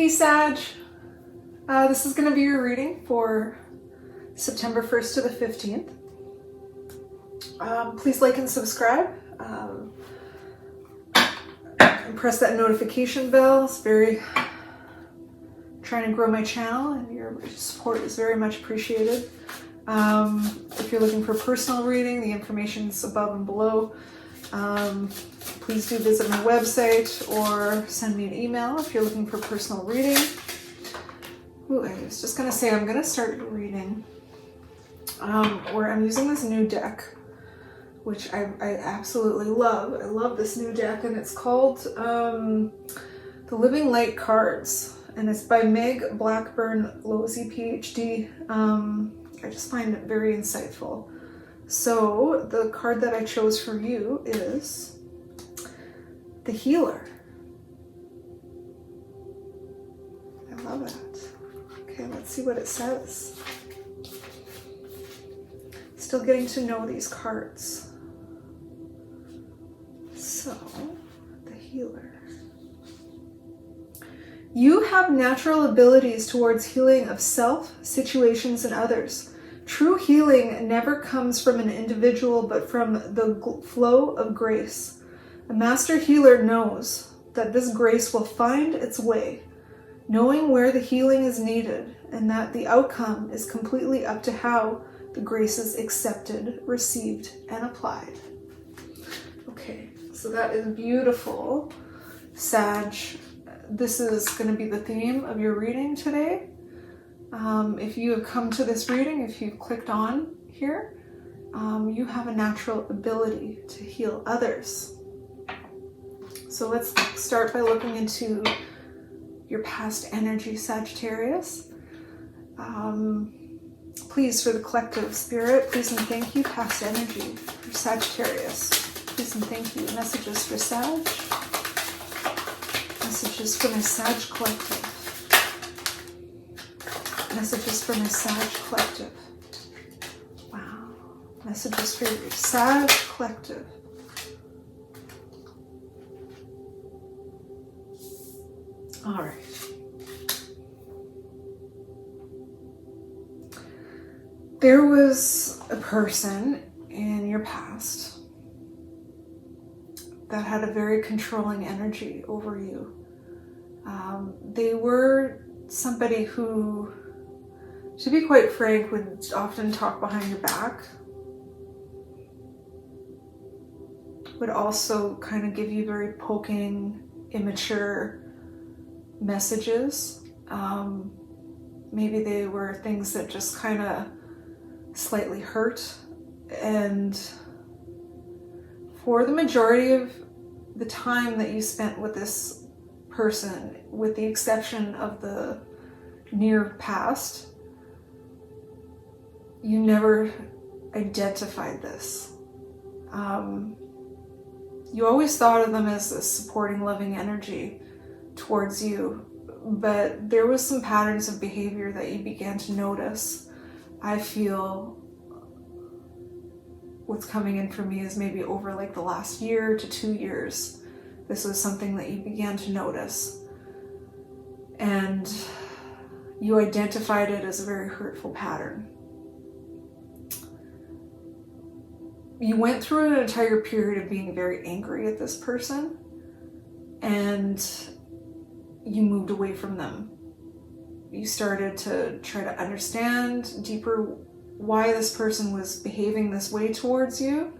Hey Sag, this is going to be your reading for September 1st to the 15th. Please like and subscribe and press that notification bell. It's very trying to grow my channel and your support is very much appreciated. If you're looking for personal reading, the information is above and below. Please do visit my website or send me an email if you're looking for personal reading. Ooh, I was just going to say I'm going to start reading where I'm using this new deck, which I absolutely love. I love this new deck, and it's called The Living Light Cards, and it's by Meg Blackburn Losey, PhD. I just find it very insightful. So the card that I chose for you is the Healer. I love it. Okay, let's see what it says. Still getting to know these cards. So, the Healer. You have natural abilities towards healing of self, situations, and others. True healing never comes from an individual, but from the flow of grace. A master healer knows that this grace will find its way, knowing where the healing is needed, and that the outcome is completely up to how the grace is accepted, received, and applied. Okay, so that is beautiful, Sag. This is going to be the theme of your reading today. If you have come to this reading, if you've clicked on here, you have a natural ability to heal others. So let's start by looking into your past energy, Sagittarius. Please, for the collective spirit, please and thank you, past energy for Sagittarius. Please and thank you. Messages for Sag. Messages for my Sag collective. Messages for my Sag collective. Wow. Messages for your Sag collective. All right. There was a person in your past that had a very controlling energy over you. They were somebody who, to be quite frank, would often talk behind your back. Would also kind of give you very poking, immature messages. Maybe they were things that just kind of slightly hurt. And for the majority of the time that you spent with this person, with the exception of the near past, you never identified this. You always thought of them as a supporting, loving energy towards you, but there was some patterns of behavior that you began to notice. I feel what's coming in for me is maybe over like the last year to 2 years. This was something that you began to notice. And you identified it as a very hurtful pattern. You went through an entire period of being very angry at this person, and you moved away from them. You started to try to understand deeper why this person was behaving this way towards you.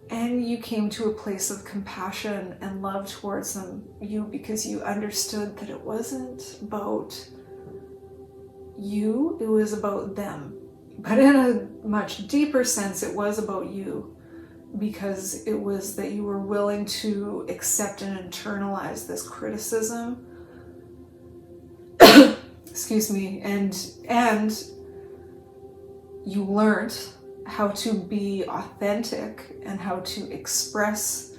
And you came to a place of compassion and love towards them, because you understood that it wasn't about you, it was about them. But in a much deeper sense, it was about you, because it was that you were willing to accept and internalize this criticism. Excuse me, and you learned how to be authentic and how to express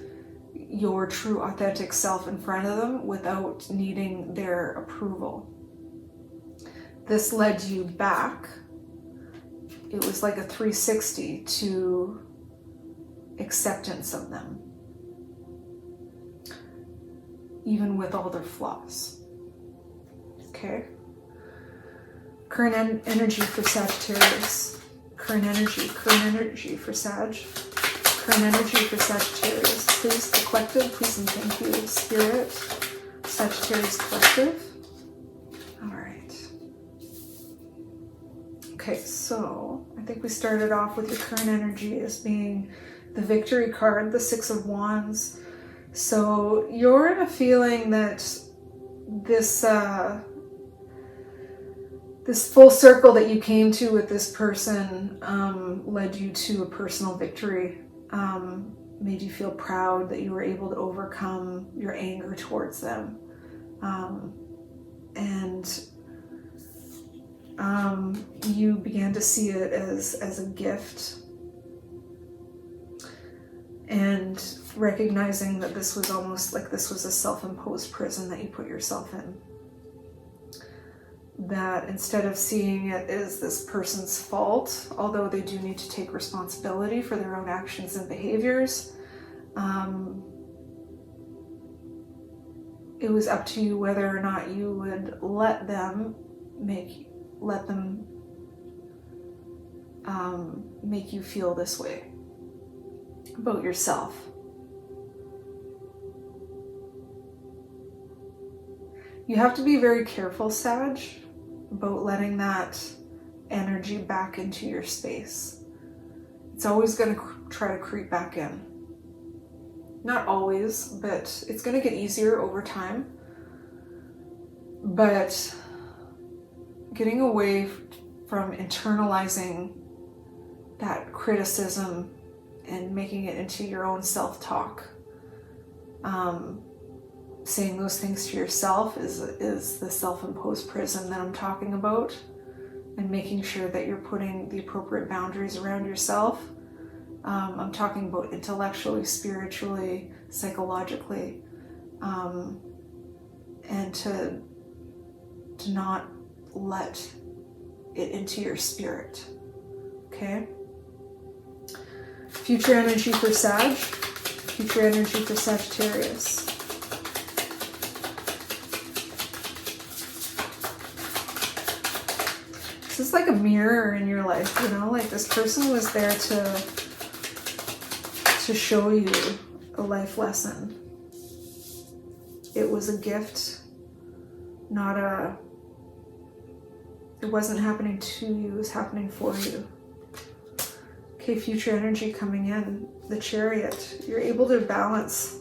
your true authentic self in front of them without needing their approval. This led you back. It was like a 360 to acceptance of them. even with all their flaws. Okay? Current energy for Sagittarius. Current energy for Sag. Current energy for Sagittarius. Please, the collective, please and thank you, Spirit. Sagittarius collective. All right. Okay, so I think we started off with your current energy as being the Victory card, the Six of Wands. So you're in a feeling that this this full circle that you came to with this person led you to a personal victory, made you feel proud that you were able to overcome your anger towards them. And you began to see it as a gift, and recognizing that this was almost like this was a self-imposed prison that you put yourself in. That instead of seeing it as this person's fault, although they do need to take responsibility for their own actions and behaviors, it was up to you whether or not you would let them make you feel this way about yourself. You have to be very careful, Sag, about letting that energy back into your space. It's always going to try to creep back in. Not always, but it's going to get easier over time. But getting away from internalizing that criticism and making it into your own self-talk, saying those things to yourself is the self-imposed prison that I'm talking about, and making sure that you're putting the appropriate boundaries around yourself. I'm talking about intellectually, spiritually, psychologically, and to not let it into your spirit. Okay? Future energy for Sag. Future energy for Sagittarius. This is like a mirror in your life, you know, like this person was there to show you a life lesson. It was a gift, it wasn't happening to you, it was happening for you. Okay, future energy coming in, the Chariot. You're able to balance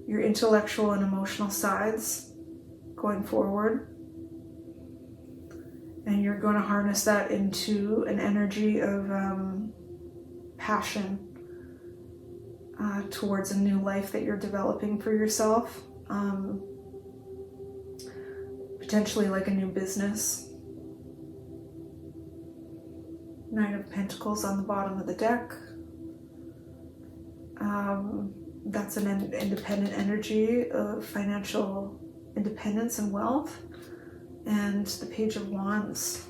your intellectual and emotional sides going forward. And you're going to harness that into an energy of passion towards a new life that you're developing for yourself. Potentially like a new business. Nine of Pentacles on the bottom of the deck. That's an independent energy of financial independence and wealth. And the Page of Wands.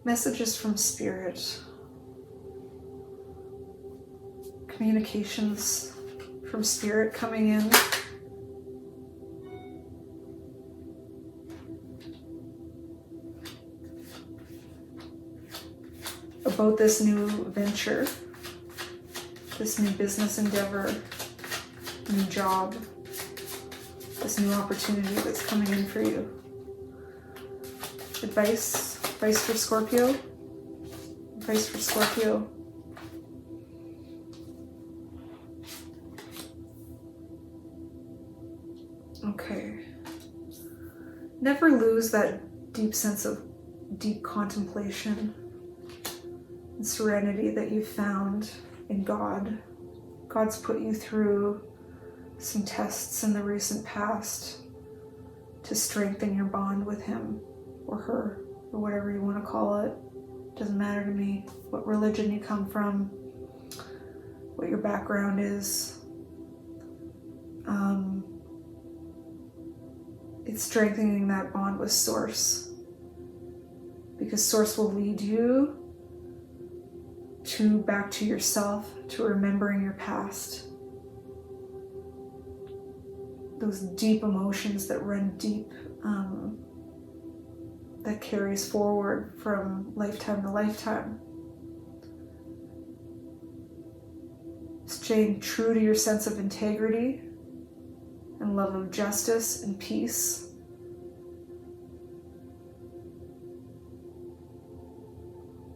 Messages from Spirit. Communications from Spirit coming in. About this new venture. This new business endeavor, new job, this new opportunity that's coming in for you. Advice for Scorpio. Advice for Scorpio. Okay. Never lose that deep sense of deep contemplation and serenity that you've found in God. God's put you through some tests in the recent past to strengthen your bond with him or her or whatever you want to call it. Doesn't matter to me what religion you come from, what your background is. It's strengthening that bond with Source because Source will lead you back to yourself, to remembering your past. Those deep emotions that run deep, that carries forward from lifetime to lifetime. Staying true to your sense of integrity and love of justice and peace.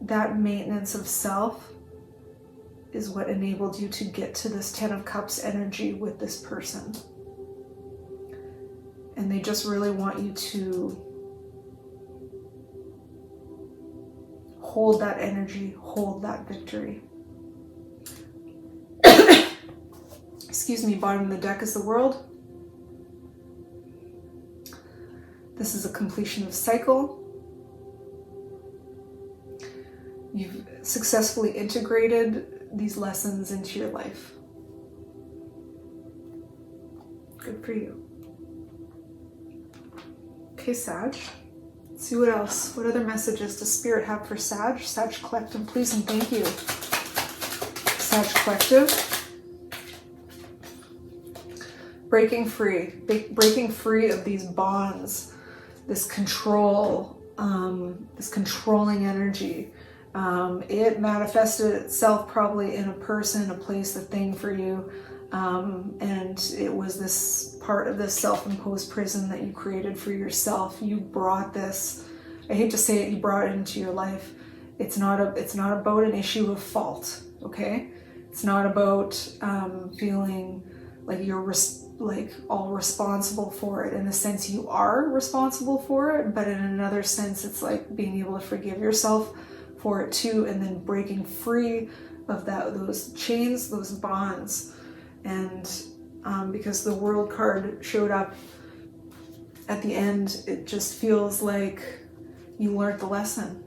That maintenance of self is what enabled you to get to this 10 of Cups energy with this person. And they just really want you to hold that energy, hold that victory. Excuse me, bottom of the deck is the World. This is a completion of cycle. You've successfully integrated these lessons into your life. Good for you. Okay, Sag. Let's see what else. What other messages does Spirit have for Sag? Sag Collective, please and thank you. Sag Collective. Breaking free of these bonds, this control, this controlling energy. It manifested itself probably in a person, a place, a thing for you. And it was this part of this self-imposed prison that you created for yourself. You brought this, I hate to say it, you brought it into your life. It's not about an issue of fault, okay? It's not about feeling like you're all responsible for it. In a sense, you are responsible for it, but in another sense, it's like being able to forgive yourself for it too, and then breaking free of those chains, those bonds. And because the World card showed up at the end, it just feels like you learned the lesson.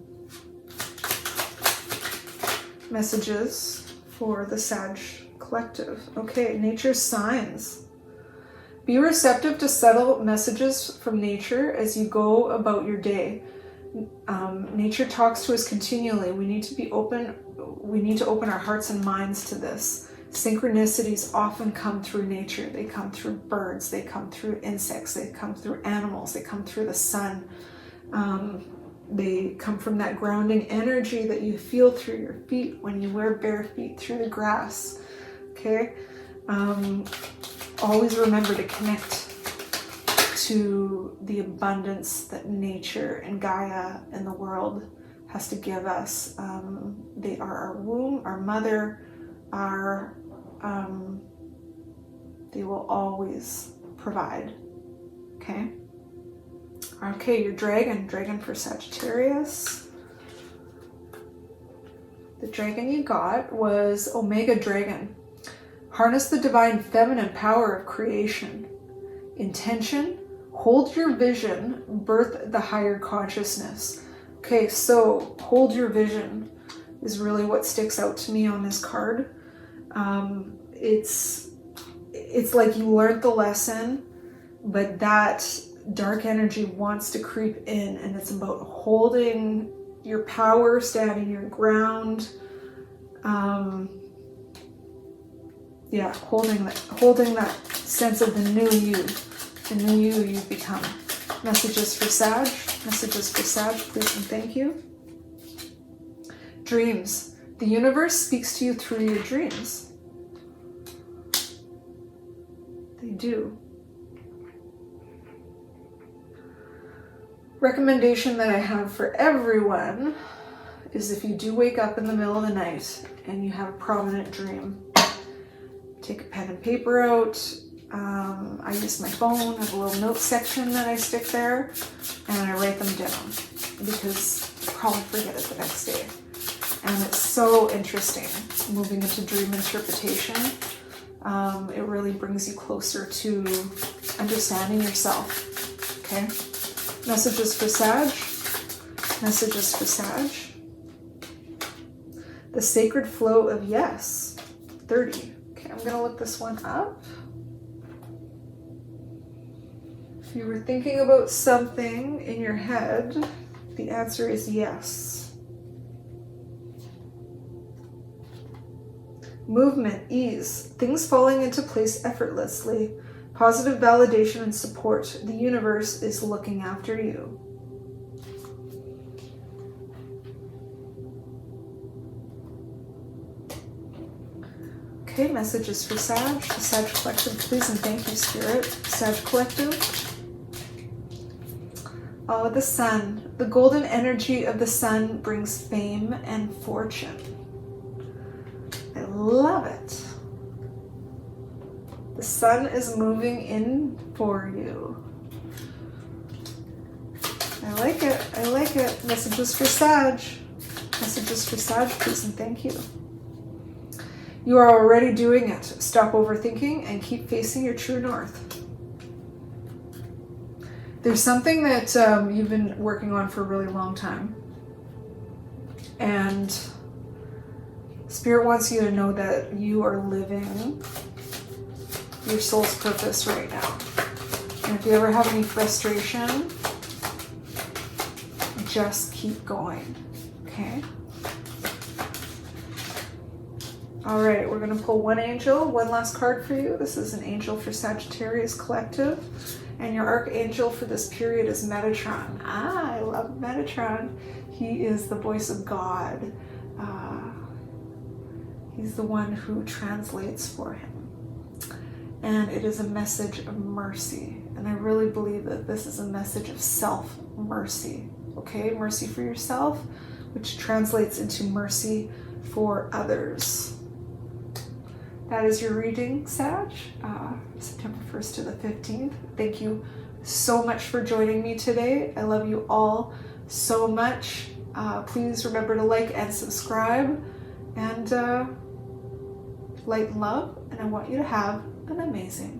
Messages for the Sag Collective. Okay, nature's signs. Be receptive to subtle messages from nature as you go about your day. Nature talks to us continually. We need to open our hearts and minds to this. Synchronicities often come through nature. They come through birds, they come through insects, they come through animals, they come through the sun. They come from that grounding energy that you feel through your feet when you wear bare feet through the grass. Okay? Always remember to connect to the abundance that nature and Gaia and the world has to give us. They are our womb, our mother, they will always provide. Okay? Okay, your dragon for Sagittarius. The dragon you got was Omega Dragon. Harness the divine feminine power of creation. Intention, hold your vision, birth the higher consciousness. Okay, so hold your vision is really what sticks out to me on this card. It's like you learned the lesson, but that dark energy wants to creep in, and it's about holding your power, standing your ground. Holding that sense of the new you you've become. Messages for Sag, please and thank you. Dreams. The universe speaks to you through your dreams. They do. Recommendation that I have for everyone is if you do wake up in the middle of the night and you have a prominent dream, take a pen and paper out. I use my phone. I have a little note section that I stick there, and I write them down because I'll probably forget it the next day. And it's so interesting moving into dream interpretation. It really brings you closer to understanding yourself. Okay? Messages for Sag. The sacred flow of yes. 30. Okay, I'm going to look this one up. If you were thinking about something in your head The answer is yes. Movement, ease, things falling into place effortlessly, positive validation and support. The universe is looking after you. Okay, messages for Sag. The Sag Collective, please and thank you, Spirit. Sag Collective. Oh, the sun. The golden energy of the sun brings fame and fortune. I love it. The sun is moving in for you. I like it. I like it. Messages for Sag. Messages for Sag, please and thank you. You are already doing it. Stop overthinking and keep facing your true north. There's something that you've been working on for a really long time. And Spirit wants you to know that you are living your soul's purpose right now. And if you ever have any frustration, just keep going. Okay? All right, we're going to pull one angel, one last card for you. This is an angel for Sagittarius Collective. And your archangel for this period is Metatron. Ah, I love Metatron. He is the voice of God. He's the one who translates for him. And it is a message of mercy. And I really believe that this is a message of self-mercy. Okay, mercy for yourself, which translates into mercy for others. That is your reading, Sag, September 1st to the 15th. Thank you so much for joining me today. I love you all so much. Please remember to like and subscribe, and light and love, and I want you to have an amazing